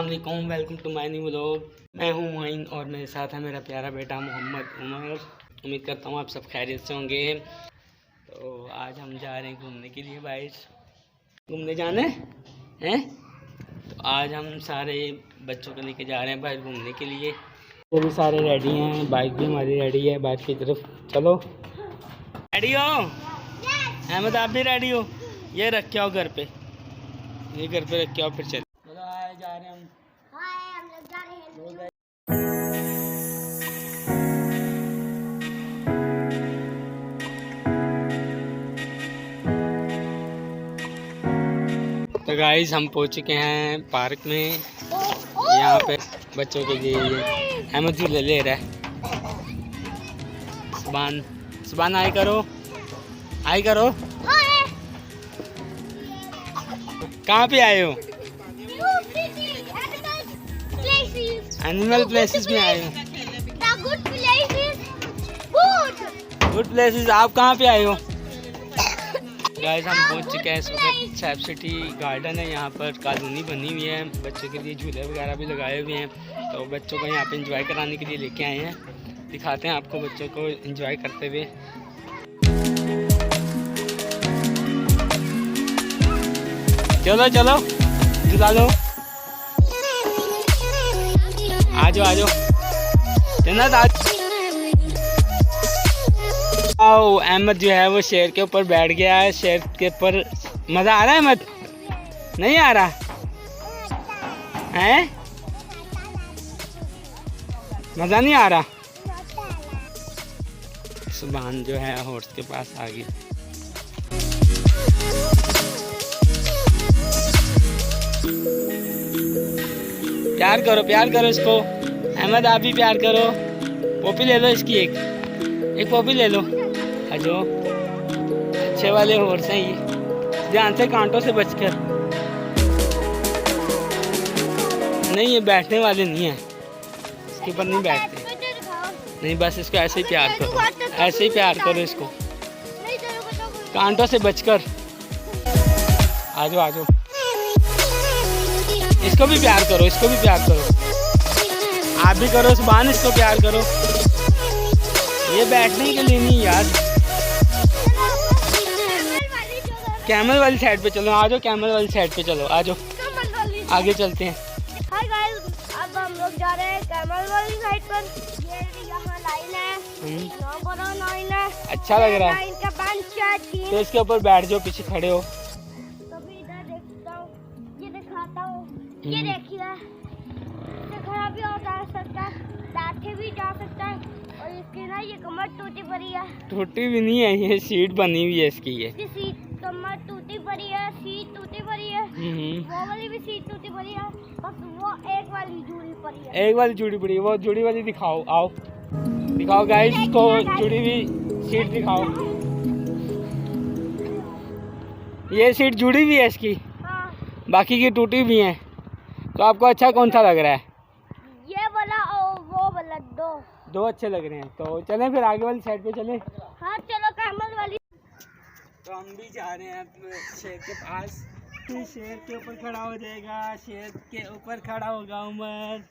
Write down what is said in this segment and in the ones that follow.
अस्सलाम welcome to my new vlog. मैं हूं मोइन और मेरे साथ है मेरा प्यारा बेटा मोहम्मद उमर। उम्मीद करता हूं आप सब खैरियत से होंगे। तो आज हम जा रहे हैं घूमने के लिए, बाहर घूमने जाना है। तो आज हम सारे बच्चों को लेके जा रहे हैं बाहर घूमने के लिए। ये भी सारे रेडी हैं, बाइक भी हमारी रेडी है। बाइक की तरफ चलो। रेडी हो अहमद? आप भी रेडी हो? ये रख के आओ घर पे, ये घर पे रख के आओ, फिर चल। जा रहे हैं हम लोग जा रहे हैं। तो गाइस हम पहुंच चुके हैं पार्क में। यहाँ पे बच्चों के लिए अहमद झूले ले रहा है। सुबान आई करो, आई करो। कहाँ पे आए हो? एनिमल प्लेसेस में आए हो। Good places. आप कहाँ पे आए हो? गाइस हम पहुंच चुके हैं इस वक्त सैफ सिटी गार्डन है। यहाँ पर कॉलोनी बनी हुई है, बच्चों के लिए झूले वगैरह भी लगाए हुए हैं। तो बच्चों को यहाँ पे एंजॉय कराने के लिए लेके आए हैं। दिखाते हैं आपको बच्चों को एंजॉय करते हुए। चलो चलो झुला लो। आजो आजो जन्नत आज। आओ अहमद जो है वो शेर के ऊपर बैठ गया है। शेर के ऊपर मज़ा आ रहा है अहमद? नहीं आ रहा है? मज़ा नहीं आ रहा? सुभान जो है हॉर्स के पास आ गई। प्यार करो इसको। अहमद आप भी प्यार करो। पॉपी ले लो इसकी, एक पॉपी ले लो। अजो अच्छे वाले हॉर्स हैं ये। ध्यान से, कांटों से बचकर। नहीं ये बैठने वाले नहीं है, इसके ऊपर नहीं बैठते। नहीं बस इसको ऐसे ही प्यार करो, ऐसे ही प्यार करो इसको, कांटों से बचकर। आजो आजो, इसको भी प्यार करो, इसको भी प्यार करो। आप भी करो सुभान, इसको प्यार करो। ये बैठने के लिए नहीं यार। कैमल वाली साइड पे चलो, आ जाओ कैमल वाली साइड पे चलो, आ जाओ आगे चलते हैं। हाय गाइस, अब हम लोग जा रहे हैं कैमल वाली साइड पर। ये यहाँ लाइन है, लाइन है। अच्छा लग रहा है। लाइन का बेंच है, तो इसके ऊपर बैठ जाओ, पीछे खड़े हो। कभी इधर देखता हूँ, ये दिखाता हूँ। ये देखिए, इससे खड़ा भी हो जा सकता है, बैठे भी जा सकता है। और इसकी ना ये कमर टूटी पड़ी है। टूटी भी नहीं है, ये सीट बनी हुई है इसकी। ये सीट कमर टूटी पड़ी है, सीट टूटी पड़ी है। वो वाली भी सीट टूटी पड़ी है, बस वो एक वाली जुड़ी पड़ी है। एक वाली जुड़ी पड़ी है, वो जुड़ी वाली दिखाओ। आओ दिखाओ गाइस को, जुड़ी हुई सीट दिखाओ। ये सीट जुड़ी हुई है इसकी। हाँ। बाकी की टूटी भी हैं। तो आपको अच्छा कौन सा लग रहा है? ये वाला और वो वाला, दो अच्छे लग रहे हैं। तो चलें फिर आगे वाली साइड पे चलें। हाँ चलो कैमल वाली। तो हम भी जा रहे हैं शेर के पास। शेर के ऊपर खड़ा हो जाएगा, शेर के ऊपर खड़ा होगा उमर।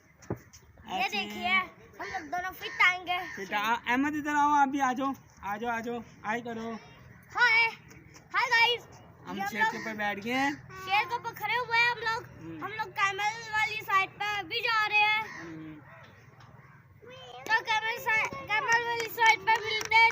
ये देखिए हम लोग दोनों फिट आएंगे। अहमद इधर आओ, आप भी आ जाओ, आ जाओ, आ जाओ, आई करो। हाय हाय गाइस, हम शेर के ऊपर बैठ गए हैं। शेर के ऊपर खड़े हुए हैं हम लोग कैमल वाली साइड पे भी जा रहे हैं। तो कैमल वाली साइड पे मिलते हैं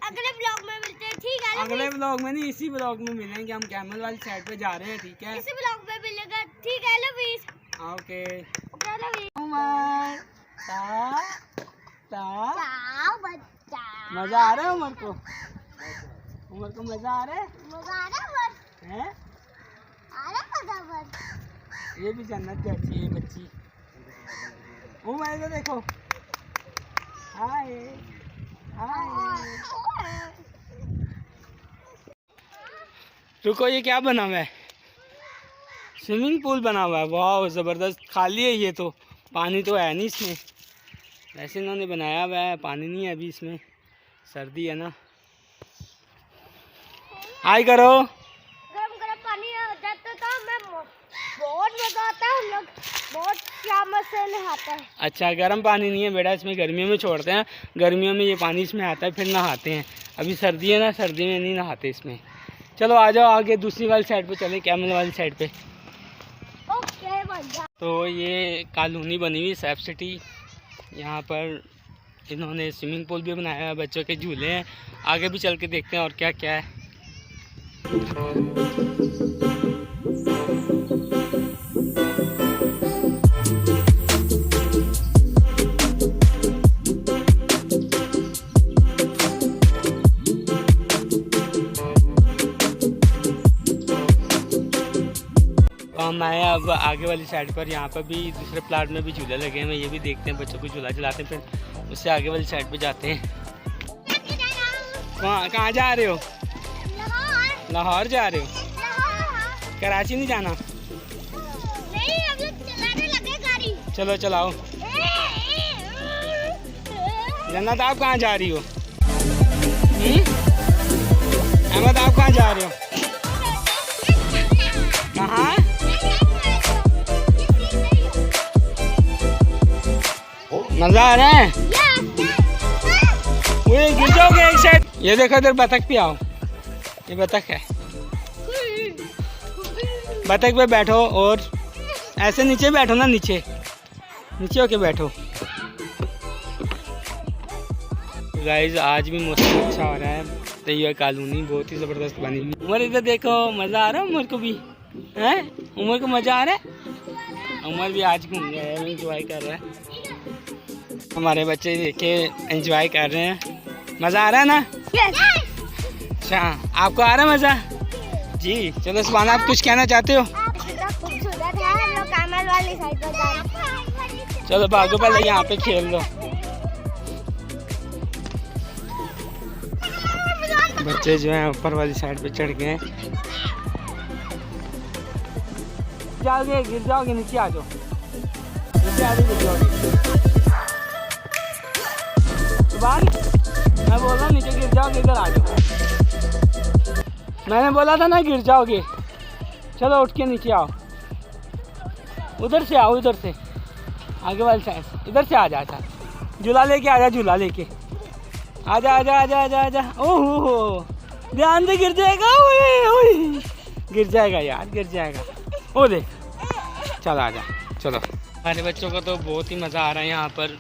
अगले ब्लॉग में, मिलते हैं ठीक है? अगले ब्लॉग में नहीं, इसी ब्लॉग में मिलेंगे। हम कैमल वाली साइड पे जा रहे हैं, ठीक है? इसी ब्लॉग में मिलेगा, ठीक है? Lovies okay okay lovies. Umar चाओ बच्चा, मजा आ रहा है उमर को? उमर को मजा आ रहा है? मजा आ रहा है? आ रहा मजा। ये भी जन्नत जैसी है बच्ची। उमर इधर देखो। हाय हाय। रुको, ये क्या बना हुआ है? स्विमिंग पूल बना हुआ है। वाह ज़बरदस्त। खाली है ये तो, पानी तो है नहीं इसमें। वैसे इन्होंने बनाया हुआ है, पानी नहीं है अभी इसमें, सर्दी है ना। हाय करो। गरम गरम पानी हो जाता तो मैं बहुत मजा आता है हम लोग शाम से नहाता है। अच्छा, गर्म पानी नहीं है बेटा, इसमें गर्मियों में छोड़ते हैं, गर्मियों में ये पानी इसमें आता है, फिर नहाते हैं। अभी सर्दी है ना, सर्दी में नहीं नहाते इसमें। चलो आ जाओ आगे दूसरी वाली साइड पे चलें, कैमल वाली साइड पे। ओके भैया। तो ये कॉलोनी बनी हुई सैफ सिटी, यहाँ पर इन्होंने स्विमिंग पूल भी बनाया है, बच्चों के झूले हैं। आगे भी चल के देखते हैं और क्या क्या है। हम आए अब आगे वाली साइड पर, यहाँ पर भी दूसरे प्लाट में भी झूले लगे हैं, ये भी देखते हैं, बच्चों को झूला झुलाते हैं, फिर उससे आगे वाली साइड पे जाते हैं। कहाँ जा रहे हो? लाहौर जा रहे हो? कराची नहीं जाना? नहीं, अब लोग चलाने लगे गाड़ी। चलो चलाओ। जन्नत आप कहाँ जा रही हो? अहमद आप कहाँ जा रहे हो? कहाँ? मजा आ रहा है? वो गिर जाओगे एक साइड। ये देखो इधर बतख पे आओ, ये बतख है। बतख पे बैठो और ऐसे नीचे बैठो ना, नीचे नीचे होके बैठो। गाइस आज भी मौसम अच्छा हो रहा है, तो ये कॉलोनी बहुत ही ज़बरदस्त बनी हुई। उमर इधर देखो, मज़ा आ रहा है उमर को भी, हैं? उमर को मज़ा आ रहा है। उमर भी आज घूम गया है, एंजॉय कर रहा है। हमारे बच्चे देखे एंजॉय कर रहे हैं, मज़ा आ रहा है ना? अच्छा, आपको आ रहा है मज़ा? जी। चलो सुभान, आप कुछ कहना चाहते हो? खूबसूरत है, हम लोग कैमल वाली साइड पर जा रहे हैं। चलो भागो, पहले यहाँ पे खेल लो। बच्चे जो हैं ऊपर वाली साइड पे चढ़ गए हैं। जाओगे, गिर जाओगे, नीचे आ जाओ, नीचे आ जाओ, गिर जाओगे। सुभान, मैं बोल रहा हूँ नीचे गिर जाओगे, इधर आ जाओ। मैंने बोला था ना गिर जाओगे। चलो उठ के नीचे आओ, उधर से आओ, उधर से आगे वाली साइड, इधर से आ जा। अच्छा, झूला लेके आ जा, झूला लेके आजा आजा आजा आजा आजा। ओहो, ध्यान से, गिर जाएगा। ओए ओए, गिर जाएगा यार, गिर जाएगा। ओ देख, चल आजा, चलो। हमारे बच्चों को तो बहुत ही मज़ा आ रहा है यहाँ पर।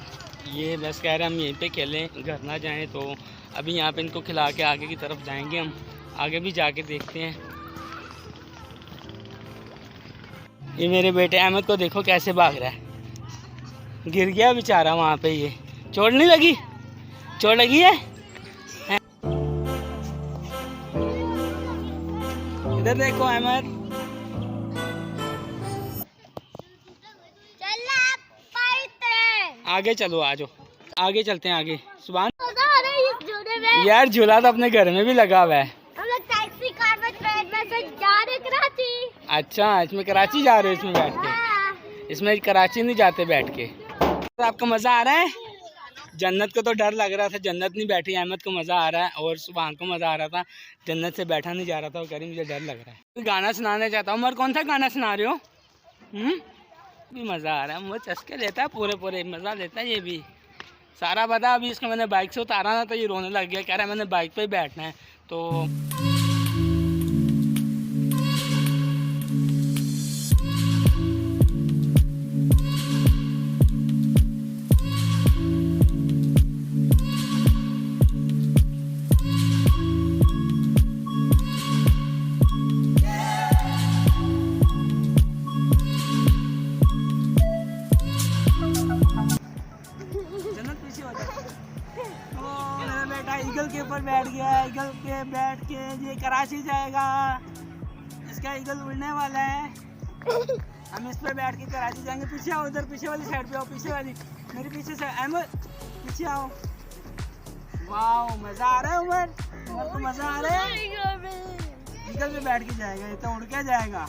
ये बस कह रहे हैं हम यहीं पे खेलें, घर ना जाएं। तो अभी यहाँ पे इनको खिला के आगे की तरफ जाएंगे हम, आगे भी जाके देखते हैं। ये मेरे बेटे अहमद को देखो कैसे भाग रहा है, गिर गया बेचारा वहाँ पे। ये चोट नहीं लगी? चोट लगी है? इधर देखो अहमद। आगे चलो, आ जाओ, आगे चलते हैं आगे। सुभान यार, झूला तो अपने घर में भी लगा हुआ है। हम लोग टैक्सी कार में ट्रेन में से जा रहे कराची। अच्छा, इसमें कराची जा रहे हो? इसमें बैठ के? इसमें कराची नहीं जाते बैठ के। तो आपको मज़ा आ रहा है? जन्नत को तो डर लग रहा था, जन्नत नहीं बैठी। अहमद को मज़ा आ रहा है और सुभान को मज़ा आ रहा था, जन्नत से बैठा नहीं जा रहा था। वो कह रही मुझे डर लग रहा है। गाना सुनाना चाहता हूँ। उमर कौन सा गाना सुना रहे हो? भी मज़ा आ रहा है, वो चस्के लेता है, पूरे पूरे मज़ा लेता है ये भी। सारा बता, अभी इसको मैंने बाइक से उतारा ना तो ये रोने लग गया, कह रहा है मैंने बाइक पे ही बैठना है। तो ईगल के ऊपर बैठ गया। ईगल के बैठ के ये कराची जाएगा। इसका ईगल उड़ने वाला है। हम इस पर बैठ के कराची जाएंगे। पीछे आओ, उधर पीछे वाली साइड पे आओ, पीछे वाली, मेरे पीछे से। अहमद पीछे आओ। वाह, मज़ा आ रहा है उमर, उमर को मज़ा आ रहा है। ईगल पे बैठ के जाएगा, ये तो उड़ के जाएगा।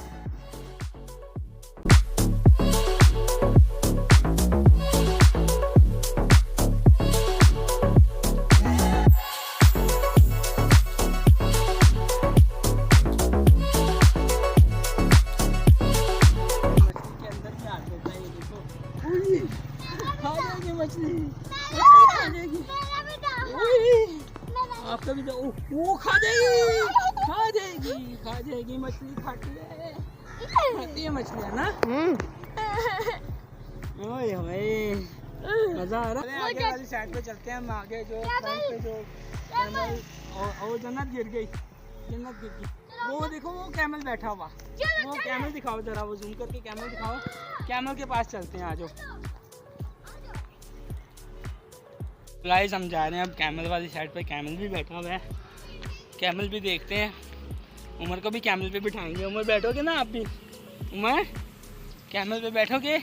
जाएगी, खा जाएगी मछली, खा जाएगी। आपका भी तो वो खा जाएगी, खा जाएगी, खा जाएगी। मछली खाती है मछलियाँ ना। ओए होए, मजा आ रहा है। आगे वाली साइड पे चलते हैं हम। आगे जो फ्रंट पे जो कैमल और जन्नत गिर गई, जन्नत गिर गई। वो देखो वो कैमल बैठा हुआ, वो कैमल दिखाओ जरा, वो जूम करके कैमल दिखाओ। कैमल के पास चलते हैं, आ जाओ गाइस। हम जा रहे हैं अब कैमल वाली साइड पे। कैमल भी बैठा हुआ है, कैमल भी देखते हैं। उमर को भी कैमल पे बिठाएंगे। उमर बैठोगे ना आप भी? उमर कैमल पे बैठोगे?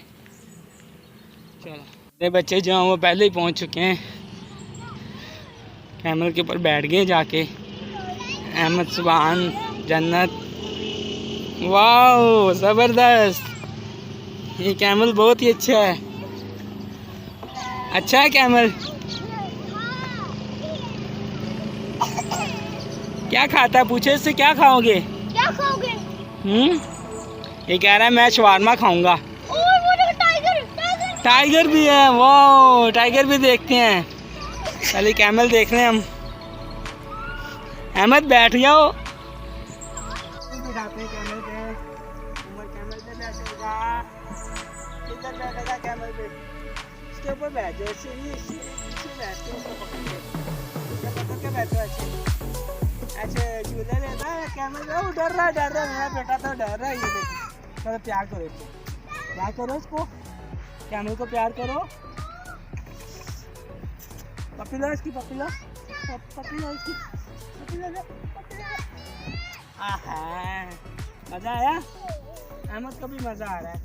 चलो, ये बच्चे जो हैं वो पहले ही पहुंच चुके हैं, कैमल के ऊपर बैठ गए जाके। अहमद, सुभान, जन्नत। वाह ज़बरदस्त, ये कैमल बहुत ही अच्छा है। अच्छा है कैमल। क्या खाता है? पूछे इससे क्या खाओगे? क्या खाओगे? ये कह रहा है मैं शवारमा खाऊंगा। टाइगर, टाइगर, टाइगर भी है। वाह, टाइगर भी देखते हैं। चलिए कैमल देख रहे हैं हम। अहमद बैठ जाओ। बिठाते हैं कैमल पे। उमर कैमल पे बैठेगा, इधर बैठेगा कैमल पे। इसके ऊपर बैठ जाओ, इससे बैठ के उसको पकड़ के बैठो ऐसे। अच्छा झूले लेना है कैमल। डर रहा है मेरा बेटा, तो डर रहा है। ये देखो, चलो प्यार करो इसको, प्यार करो इसको, कैमल को प्यार करो। पपी लो इसकी, पपी लो, पपी लो इसकी, पपी लो, पपी लो। आहा, मज़ा आया? अहमद को भी मज़ा आ रहा है।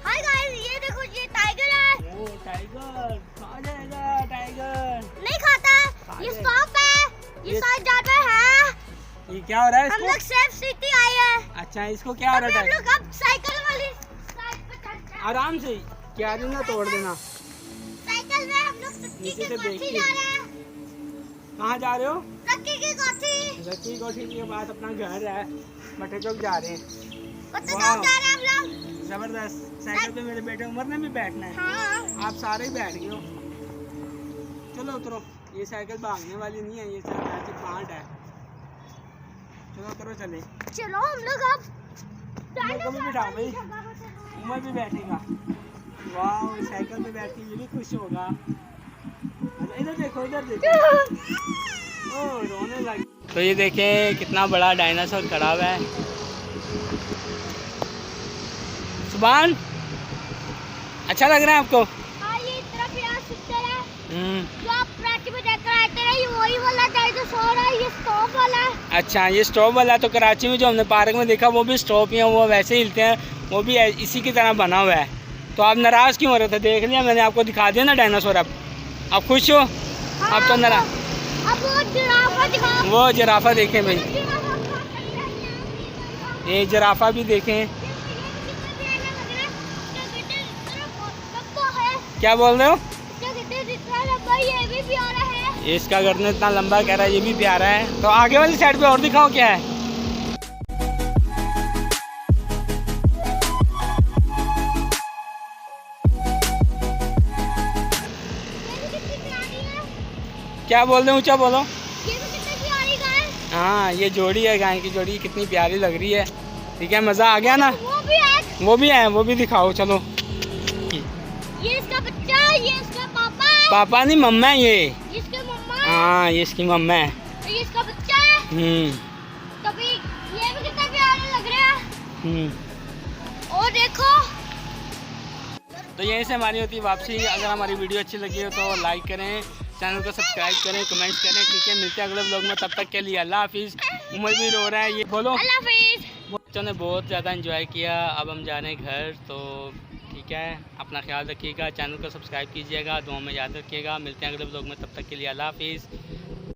हाय गाइस, ये देखो ये टाइगर है। ओ टाइगर खा जाएगा। टाइगर नहीं खाता, ये सांप है, ये साइड जानवर है। ये क्या हो रहा है हम इसको? लोग सेफ सिटी आए हैं। अच्छा, इसको क्या हो रहा हम है? लोग अब साइकिल वाली साइड पे चलते हैं। आराम से, क्या ना तोड़ देना। साइकिल में हम लोग सच्ची नीचे की से देख कोठी के। जा रहे हैं। कहाँ जा रहे हो? सच्ची की कोठी। लक्की कोठी के पास अपना घर है, मटे चौक जा रहे हैं। कोठी वाह। जा रहे हैं हम लोग। जबरदस्त। साइकिल पे मेरे बेटे उमर ने भी बैठना है। हाँ। आप सारे ही बैठ गए हो। चलो उतरो। ये साइकिल भागने वाली नहीं है, ये ऐसे पार्ट है। चलो करो, चले। चलो हम लोग अब उमर को भी बिठाओ भाई, उमर भी बैठेगा। वाह, साइकिल पे बैठ के ये भी खुश होगा। इधर देखो, इधर देखो। ओ रोने लगी। तो ये देखें कितना बड़ा डायनासोर खड़ा हुआ है। सुभान, अच्छा लग रहा है आपको? हाँ, ये इतना प्यारा सुंदर है। जो आप प्राची में देखकर आए थे ना, ये वही वाला डायनासोर है। ये स्टॉप वाला है। अच्छा, ये स्टॉप वाला। तो कराची में जो हमने पार्क में देखा वो भी स्टॉप ही है, वो वैसे ही हिलते हैं, वो भी इसी की तरह बना हुआ है। तो आप नाराज़ क्यों हो रहे थे? देख लिया मैंने, आपको दिखा दिया ना डायनासोर। अब आप खुश हो? हाँ, आप तो नाराज। अब वो जिराफा दिखाओ। वो जिराफा देखें भाई, ये जिराफा भी देखें। क्या बोल रहे हो? ये भी प्यारा है। इसका गर्दन इतना लंबा कह रहा है, ये भी प्यारा है। तो आगे वाली साइड पे और दिखाओ क्या है। क्या बोल रहे हो? ऊंचा बोलो। ये भी कितनी प्यारी गाय। हाँ, ये जोड़ी है, गाय की जोड़ी कितनी प्यारी लग रही है। ठीक है, मज़ा आ गया ना? वो भी है, वो भी है, वो भी दिखाओ। चलो, ये इसका बच्चा है, ये इसका पापा है। पापा नहीं, मम्मा है ये। इसके मम्मा है। हाँ, ये इसकी मम्मा है। ये इसका बच्चा है। तभी ये भी कितना प्यारा लग रहा है। और देखो, तो यहीं से हमारी होती है वापसी। अगर हमारी वीडियो अच्छी लगी हो तो लाइक करें, चैनल को सब्सक्राइब करें, कमेंट करें। ठीक है, मिलते हैं अगले व्लॉग में। तब तक के लिए अल्लाह हाफिज़। उमर भी रो रहा है, ये बोलो। अल्लाह हाफिज़। बच्चों ने बहुत ज़्यादा एंजॉय किया। अब हम जा रहे हैं घर। तो ठीक है, अपना ख्याल रखिएगा, चैनल को सब्सक्राइब कीजिएगा, दुआ में याद रखिएगा। मिलते हैं अगले व्लॉग में, तब तक के लिए अल्लाह हाफिज़।